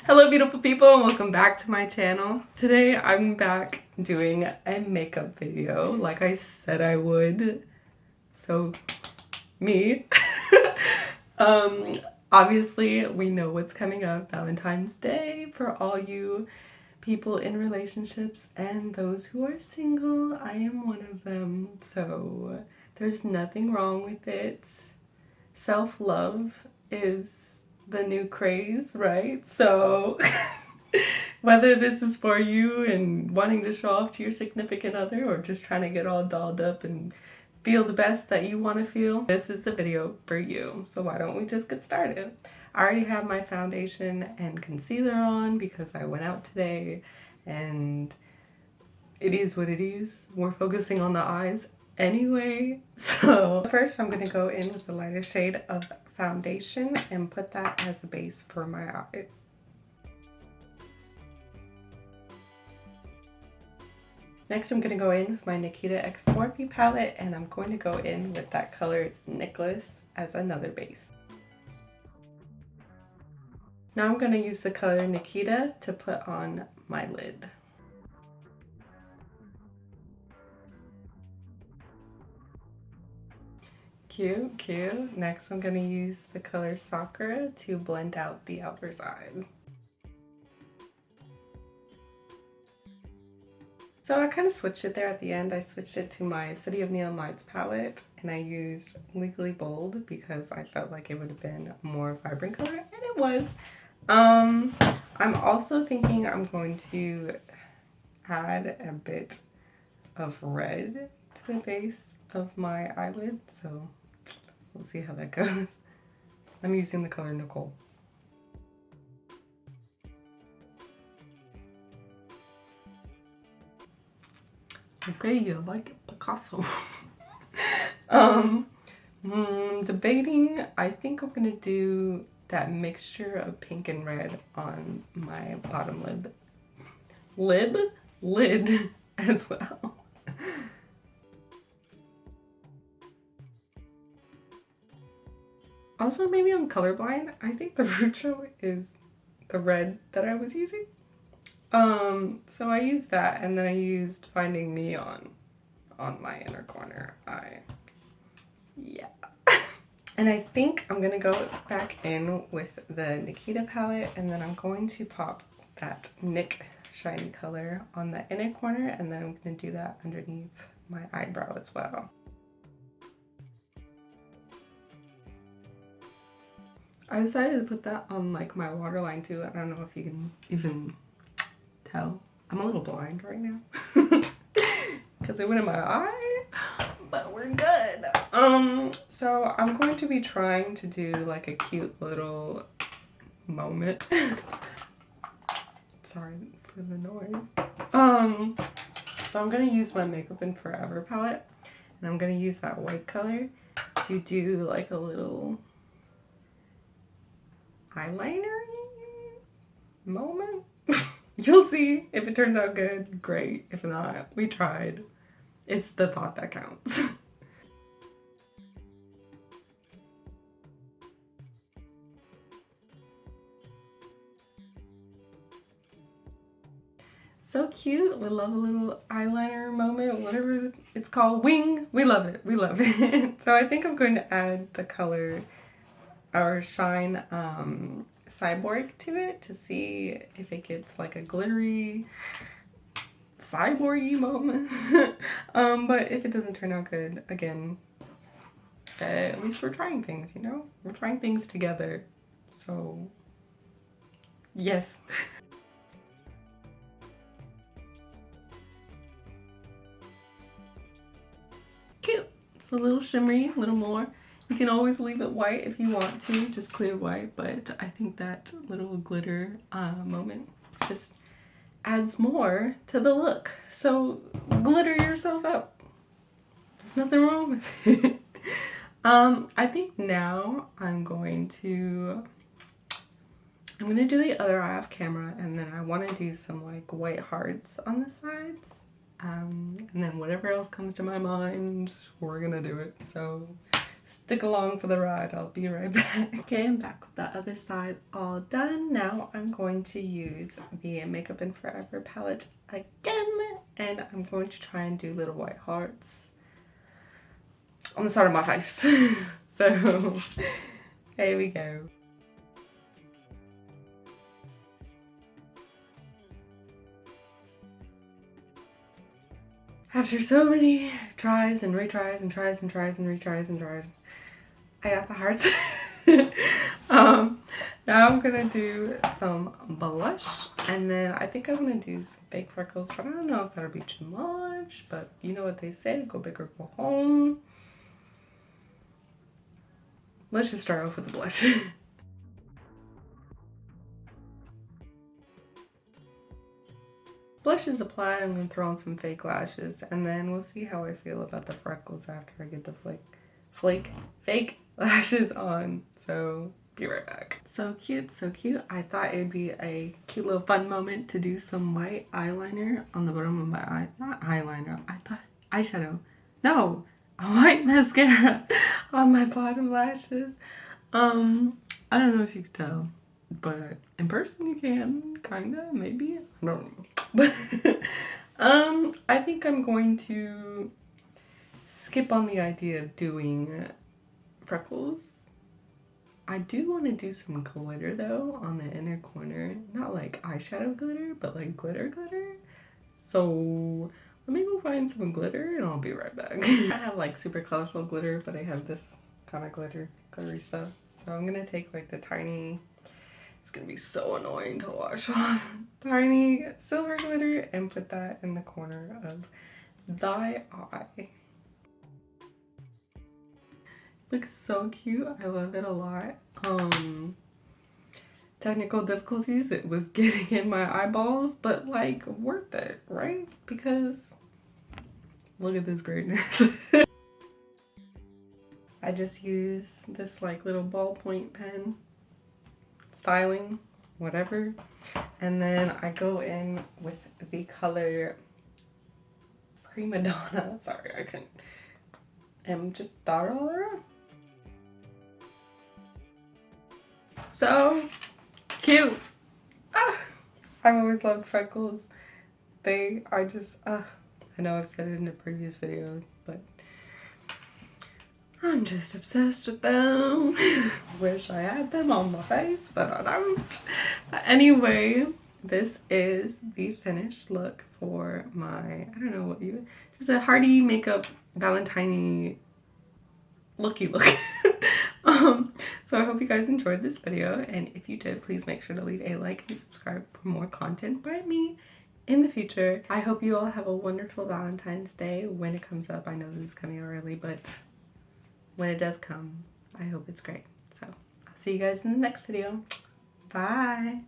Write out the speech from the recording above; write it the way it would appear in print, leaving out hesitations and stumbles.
Hello beautiful people and welcome back to my channel. Today I'm back doing a makeup video like I said I would. So me. um Obviously we know what's coming up, Valentine's Day, for all you people in relationships and those who are single. I am one of them, so there's nothing wrong with it. Self-love is the new craze, right? So whether this is for you and wanting to show off to your significant other or just trying to get all dolled up and feel the best that you want to feel, this is the video for you. So why don't we just get started? I already have my foundation and concealer on because I went out today and it is what it is. We're focusing on the eyes anyway. So first I'm going to go in with the lighter shade of foundation and put that as a base for my eyes. Next I'm going to go in with my Nikita X Morphe palette and I'm going to go in with that color Necklace as another base. Now I'm going to use the color Nikita to put on my lid. Cute, cute. Next I'm going to use the color Sakura to blend out the outer side. So I kind of switched it there at the end. I switched it to my City of Neon Lights palette and I used Legally Bold because I felt like it would have been a more vibrant color, and it was. I'm also thinking I'm going to add a bit of red to the base of my eyelid, so we'll see how that goes. I'm using the color Nicole. Okay, you like it, Picasso. Debating, I think I'm gonna do that mixture of pink and red on my bottom lid as well. Also, maybe I'm colorblind. I think the root show is the red that I was using. So I used that, and then I used Finding Me on my inner corner eye. Yeah. And I think I'm gonna go back in with the Nikita palette, and then I'm going to pop that NYX shiny color on the inner corner, and then I'm gonna do that underneath my eyebrow as well. I decided to put that on like my waterline too. I don't know if you can even tell. I'm a little blind right now because it went in my eye, but we're good. So I'm going to be trying to do like a cute little moment. Sorry for the noise. So I'm gonna use my Makeup in Forever palette, and I'm gonna use that white color to do like a little eyeliner moment. You'll see. If it turns out good, great. If not, we tried. It's the thought that counts. So cute. We love a little eyeliner moment, whatever it's called. Wing. We love it. We love it. So I think I'm going to add the color or Shine Cyborg to it to see if it gets like a glittery cyborgy moment. But if it doesn't turn out good, again, at least we're trying things, you know? We're trying things together. So, yes. Cute. It's a little shimmery, a little more. You can always leave it white if you want to, just clear white, but I think that little glitter moment just adds more to the look. So glitter yourself up. There's nothing wrong with it. I think now I'm gonna do the other eye off camera, and then I want to do some like white hearts on the sides. And then whatever else comes to my mind, we're gonna do it. So stick along for the ride. I'll be right back. Okay, I'm back with the other side all done. Now I'm going to use the Makeup in Forever palette again, and I'm going to try and do little white hearts on the side of my face. So here we go. After so many tries and retries and tries and tries and retries and tries, I got the hearts. Now I'm gonna do some blush, and then I think I'm gonna do some fake freckles, but I don't know if that'll be too much, but you know what they say, go big or go home. Let's just start off with the blush. Blush is applied, I'm gonna throw on some fake lashes, and then we'll see how I feel about the freckles after I get the fake lashes on. So be right back. So cute, so cute. I thought it'd be a cute little fun moment to do some white eyeliner on the bottom of my eye. Not eyeliner, I thought eyeshadow. No, a white mascara on my bottom lashes. I don't know if you could tell, but in person you can, kinda, maybe. I don't know. But I think I'm going to skip on the idea of doing freckles. I do want to do some glitter though on the inner corner. Not like eyeshadow glitter, but like glitter. So let me go find some glitter and I'll be right back. I have like super colorful glitter, but I have this kind of glittery stuff. So I'm gonna take like the tiny, it's gonna be so annoying to wash off, tiny silver glitter and put that in the corner of thy eye. Looks so cute. I love it a lot. Technical difficulties, it was getting in my eyeballs, but like worth it, right? Because look at this greatness. I just use this like little ballpoint pen, styling, whatever, and then I go in with the color Prima Donna. Sorry, I couldn't. And just dot all around. So cute. Ah, I've always loved freckles. I know I've said it in a previous video, but I'm just obsessed with them. Wish I had them on my face, but I don't. Anyway, this is the finished look for my, I don't know what just a hearty makeup Valentine looky look. So I hope you guys enjoyed this video, and if you did, please make sure to leave a like and subscribe for more content by me in the future. I hope you all have a wonderful Valentine's Day when it comes up. I know this is coming early, but when it does come, I hope it's great. So I'll see you guys in the next video. Bye.